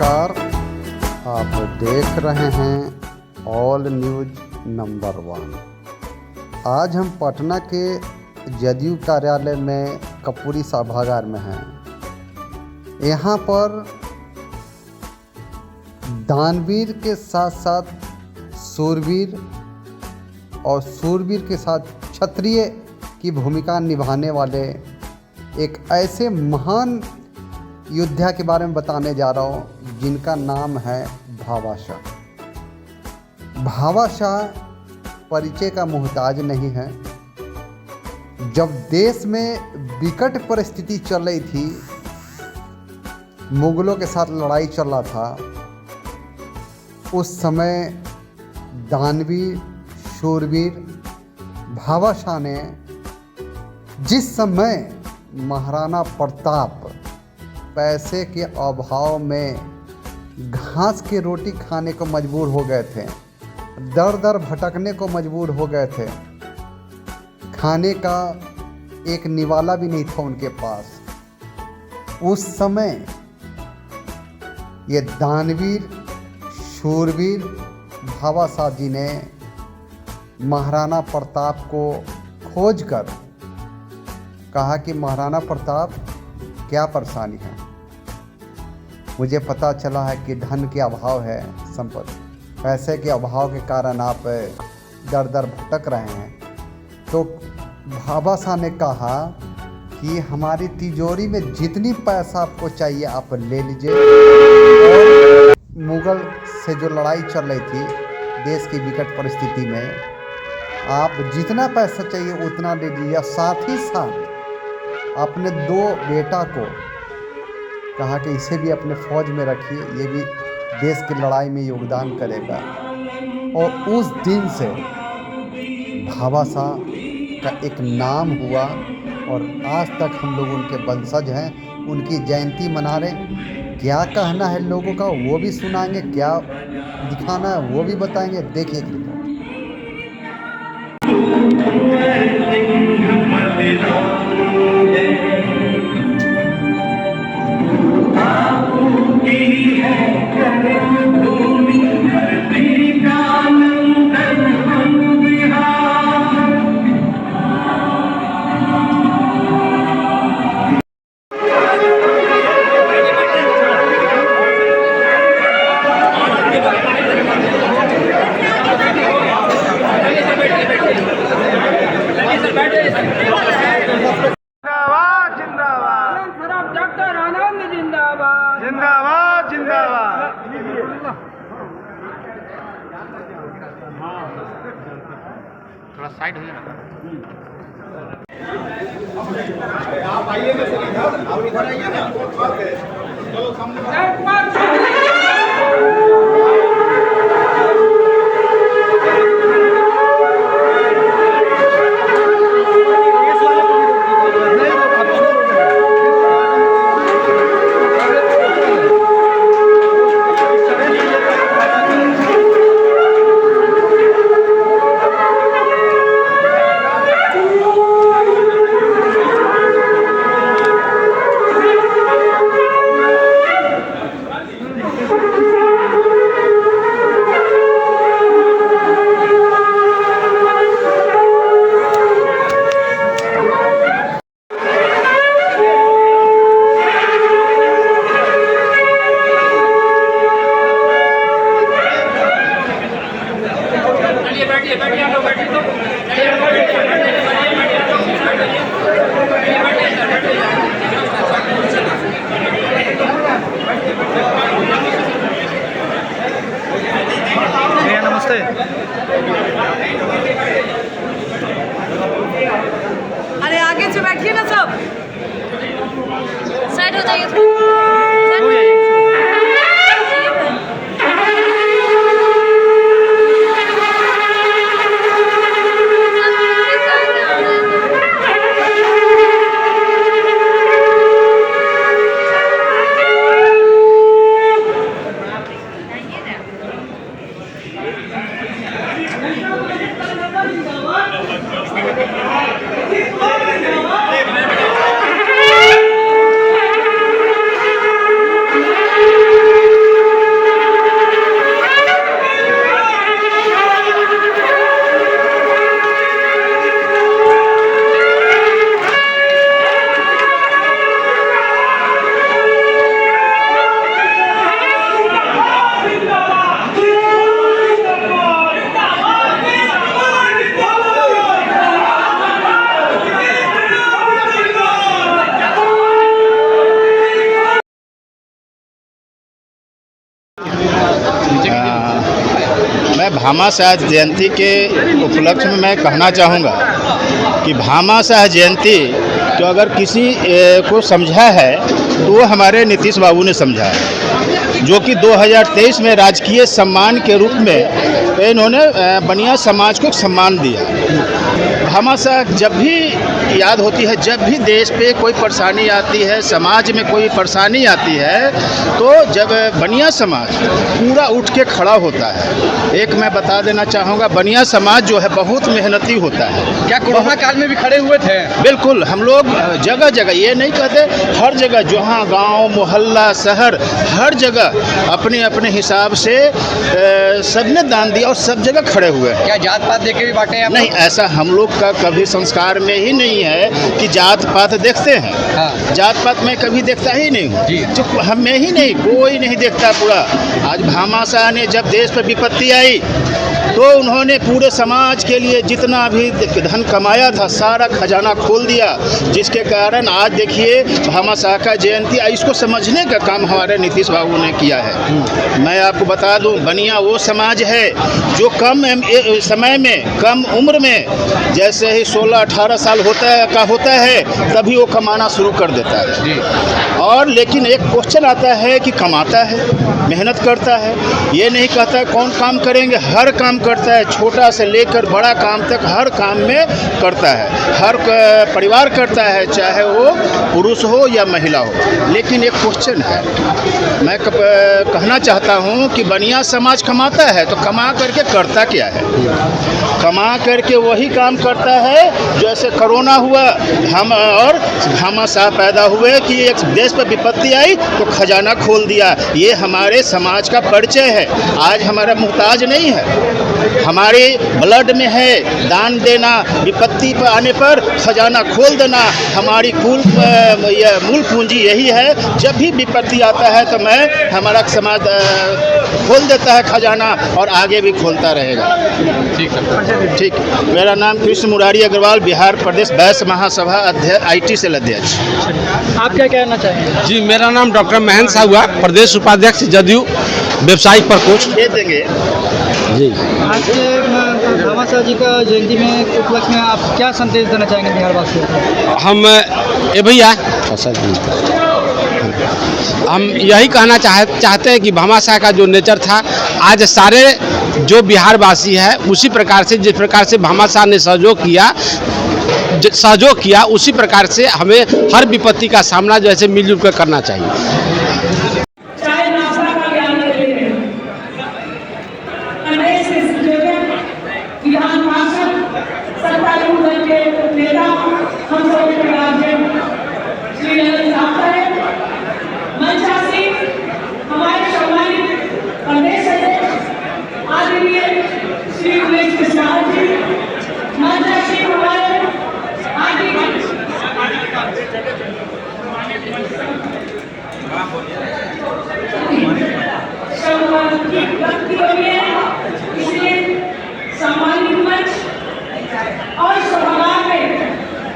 नमस्कार। आप देख रहे हैं ऑल न्यूज नंबर 1। आज हम पटना के जदयू कार्यालय में कपूरी सभागार में हैं। यहाँ पर दानवीर के साथ साथ सूरवीर और सूरवीर के साथ क्षत्रिय की भूमिका निभाने वाले एक ऐसे महान योद्धा के बारे में बताने जा रहा हूँ जिनका नाम है भावाशाह। भावाशाह परिचय का मोहताज नहीं है। जब देश में विकट परिस्थिति चल रही थी, मुगलों के साथ लड़ाई चल रहा था, उस समय दानवीर शूरवीर भावाशाह ने जिस समय महाराणा प्रताप पैसे के अभाव में घास की रोटी खाने को मजबूर हो गए थे, दर दर भटकने को मजबूर हो गए थे, खाने का एक निवाला भी नहीं था उनके पास। उस समय ये दानवीर शूरवीर भावाशाह जी ने महाराणा प्रताप को खोज कर कहा कि महाराणा प्रताप, क्या परेशानी है? मुझे पता चला है कि धन के अभाव है, संपत्ति पैसे के अभाव के कारण आप दर दर भटक रहे हैं। तो भावाशाह ने कहा कि हमारी तिजोरी में जितनी पैसा आपको चाहिए आप ले लीजिए, और मुगल से जो लड़ाई चल रही थी देश की विकट परिस्थिति में, आप जितना पैसा चाहिए उतना ले लीजिए। साथ ही साथ अपने 2 बेटा को कहा कि इसे भी अपने फौज में रखिए, ये भी देश की लड़ाई में योगदान करेगा। और उस दिन से भावाशाह का एक नाम हुआ और आज तक हम लोग उनके वंशज हैं, उनकी जयंती मना रहे। क्या कहना है लोगों का वो भी सुनाएंगे, क्या दिखाना है वो भी बताएंगे। देखिए एक जिंदाबाद जिंदाबाद। थोड़ा साइड हो जाना। आप आइए ना, आप इधर आइए ना। चलो सामने। नमस्ते। अरे आगे से बैठिए ना, सब साइड हो जाइए। भामाशाह जयंती के उपलक्ष्य में मैं कहना चाहूँगा कि भामाशाह जयंती तो अगर किसी को समझा है तो वो हमारे नीतीश बाबू ने समझा है, जो कि 2023 में राजकीय सम्मान के रूप में इन्होंने बनिया समाज को सम्मान दिया। भामाशाह जब भी याद होती है, जब भी देश पे कोई परेशानी आती है, समाज में कोई परेशानी आती है, तो जब बनिया समाज पूरा उठ के खड़ा होता है। एक मैं बता देना चाहूँगा, बनिया समाज जो है बहुत मेहनती होता है। क्या कोरोना काल में भी खड़े हुए थे? बिल्कुल, हम लोग जगह जगह, ये नहीं कहते, हर जगह, जहाँ गांव, मोहल्ला, शहर, हर जगह अपने अपने हिसाब से सबने दान दिया और सब जगह खड़े हुए हैं। क्या जात पात देख के भी बांटे हैं? नहीं, ऐसा हम लोग का कभी संस्कार में ही नहीं है कि जात पात देखते हैं। हाँ। जात पात मैं कभी देखता ही नहीं हूँ जी। जो हम में ही नहीं, कोई नहीं देखता पूरा। आज भामाशाह ने जब देश पर विपत्ति आई तो उन्होंने पूरे समाज के लिए जितना भी धन कमाया था सारा खजाना खोल दिया, जिसके कारण आज देखिए भामाशाह का जयंती, इसको समझने का काम हमारे नीतीश बाबू ने किया है। मैं आपको बता दूं, बनिया वो समाज है जो कम समय में, कम उम्र में, जैसे ही 16-18 साल होता है तभी वो कमाना शुरू कर देता है। और लेकिन एक क्वेश्चन आता है कि कमाता है, मेहनत करता है, ये नहीं कहता कौन काम करेंगे, हर काम करता है, छोटा से लेकर बड़ा काम तक हर काम में करता है, हर परिवार करता है, चाहे वो पुरुष हो या महिला हो। लेकिन एक क्वेश्चन है, मैं कहना चाहता हूँ कि बनिया समाज कमाता है तो कमा करके करता क्या है? कमा करके वही काम करता है जैसे कोरोना हुआ, हम और भामाशाह पैदा हुए कि एक देश पर विपत्ति आई तो खजाना खोल दिया। ये हमारे समाज का परिचय है। आज हमारा मुहताज नहीं है, हमारे ब्लड में है दान देना, विपत्ति पर आने पर खजाना खोल देना। हमारी मूल पूंजी यही है। जब भी विपत्ति आता है तो हमारा समाज खोल देता है खजाना और आगे भी खोलता रहेगा। ठीक। मेरा नाम कृष्ण मुरारी अग्रवाल, बिहार प्रदेश वैश्य महासभा अध्यक्ष, IT सेल अध्यक्ष। आप क्या कहना चाहेंगे? जी, मेरा नाम डॉक्टर महेंद्र साहुआ, प्रदेश उपाध्यक्ष जदयू व्यवसायिक प्रकोष्ठ। दे देंगे जी। आज के भामाशाह जी का जयंती में उपलक्ष्य में आप क्या संदेश देना चाहेंगे बिहार वासियों को? हम यही कहना चाहते हैं कि भामाशाह का जो नेचर था, आज सारे जो बिहारवासी है उसी प्रकार से, जिस प्रकार से भामाशाह ने सहयोग किया उसी प्रकार से हमें हर विपत्ति का सामना जो है मिलजुल कर करना चाहिए।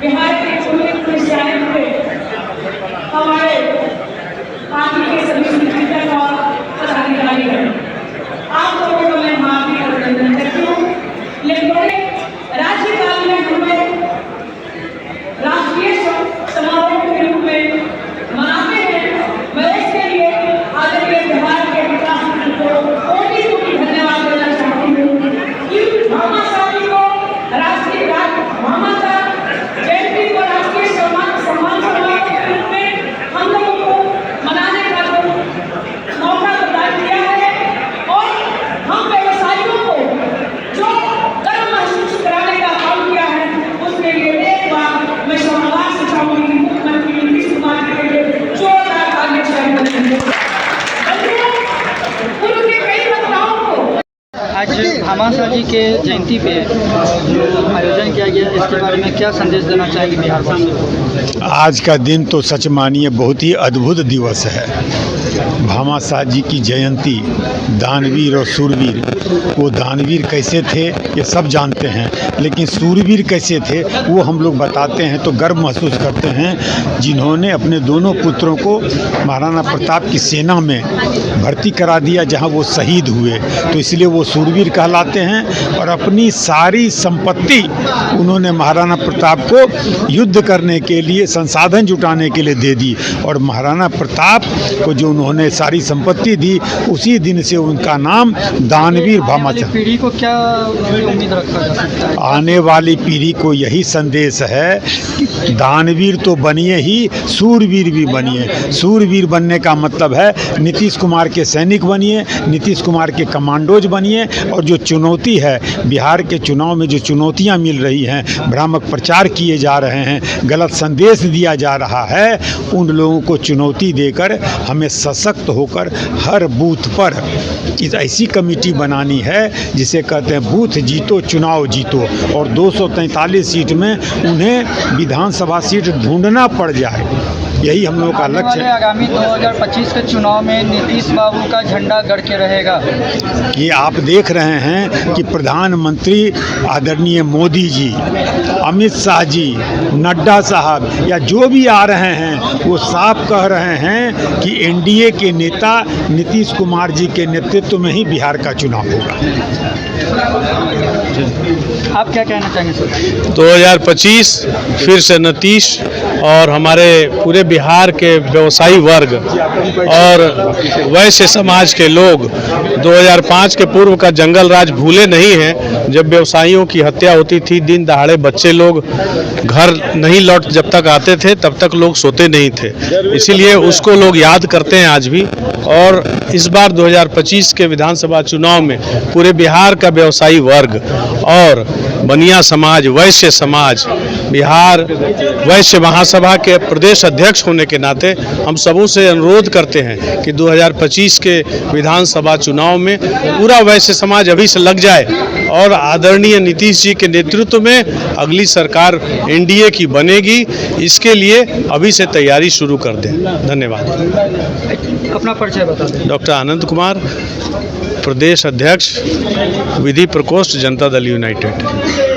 बिहार के हमारे पार्टी के सभी शिक्षक और पदाधिकारी हैं, आप लोगों को मैं हार्दिक अभिनंदन करती हूँ। लेकिन राज्यपाल ने हमें राष्ट्रीय समारोह के रूप में मनाते हैं। मैं इसके लिए आदरणीय बिहार के विकास को कोटि धन्यवाद देना चाहती हूँ कि भामाशाह जी को राष्ट्रीय भामाशाह जयंती को राष्ट्रीय सम्मान समारोह के रूप में हम लोगों को मनाने का जो मौका प्रदान किया है, और हम व्यवसायियों को जो गर्व महसूस कराने का काम किया है, उसके लिए एक बार मैं धन्यवाद से चाहूंगी मुख्यमंत्री नीतीश कुमार के लिए जोरदार तालियां बजाएंगे। उनके कई बदलावों को आज भामाशाह जी के जयंती पे जो आयोजन किया गया, इसके बारे में क्या संदेश देना चाहेंगे बिहार वासियों को? आज का दिन तो सच मानिए बहुत ही अद्भुत दिवस है। भामाशाह जी की जयंती, दानवीर और सूरवीर। वो दानवीर कैसे थे ये सब जानते हैं, लेकिन सूरवीर कैसे थे वो हम लोग बताते हैं तो गर्व महसूस करते हैं। जिन्होंने अपने दोनों पुत्रों को महाराणा प्रताप की सेना में भर्ती करा दिया जहां वो शहीद हुए, तो इसलिए वो सूरवीर कहलाते हैं। और अपनी सारी संपत्ति उन्होंने महाराणा प्रताप को युद्ध करने के लिए, संसाधन जुटाने के लिए दे दी। और महाराणा प्रताप को जो उन्होंने सारी संपत्ति दी, उसी दिन से उनका नाम दानवीर भामाशाह। पीढ़ी को क्या उम्मीद रखा जा सकता है? आने वाली पीढ़ी को यही संदेश है कि दानवीर तो बनिए ही, सूरवीर भी बनिए। सूरवीर बनने का मतलब है नीतीश कुमार के सैनिक बनिए, नीतीश कुमार के कमांडोज बनिए। और जो चुनौती है बिहार के चुनाव में, जो चुनौतियां मिल रही हैं, भ्रामक प्रचार किए जा रहे हैं, गलत संदेश दिया जा रहा है, उन लोगों को चुनौती देकर हमें सशक्त होकर हर बूथ पर इस ऐसी कमेटी बनानी है जिसे कहते हैं बूथ जीतो चुनाव जीतो। और 243 सीट में उन्हें विधानसभा सीट ढूंढना पड़ जाए, यही हम लोगों का लक्ष्य है। आगामी 2025 के चुनाव में नीतीश बाबू का झंडा गड़ के रहेगा। ये आप देख रहे हैं कि प्रधानमंत्री आदरणीय मोदी जी, अमित शाह जी, नड्डा साहब या जो भी आ रहे हैं वो साफ कह रहे हैं कि एनडीए के नेता नीतीश कुमार जी के नेतृत्व में ही बिहार का चुनाव होगा। आप क्या कहना चाहेंगे सर? 2025 फिर से नीतीश और हमारे पूरे बिहार के व्यवसायी वर्ग और वैश्य समाज के लोग 2005 के पूर्व का जंगल राज भूले नहीं हैं, जब व्यवसायियों की हत्या होती थी, दिन दहाड़े बच्चे लोग घर नहीं लौट जब तक आते थे तब तक लोग सोते नहीं थे, इसीलिए उसको लोग याद करते हैं आज भी। और इस बार 2025 के विधानसभा चुनाव में पूरे बिहार का व्यवसायी वर्ग और बनिया समाज, वैश्य समाज, बिहार वैश्य महासभा के प्रदेश अध्यक्ष होने के नाते हम सबों से अनुरोध करते हैं कि 2025 के विधानसभा चुनाव में पूरा वैश्य समाज अभी से लग जाए और आदरणीय नीतीश जी के नेतृत्व में अगली सरकार एनडीए की बनेगी, इसके लिए अभी से तैयारी शुरू कर दें। धन्यवाद। अपना परिचय बता दें। डॉक्टर आनंद कुमार, प्रदेश अध्यक्ष, विधि प्रकोष्ठ, जनता दल यूनाइटेड।